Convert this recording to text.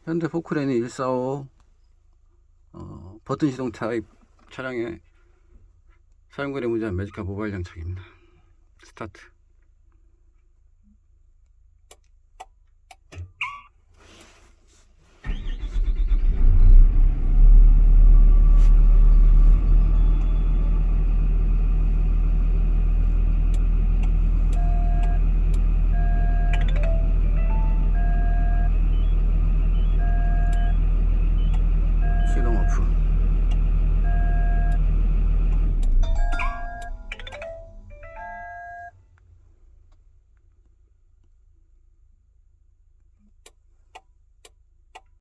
현대 포크레인 145 버튼 시동 타입 차량의 사용거리 무제한 매직카 모바일 장착입니다. 스타트.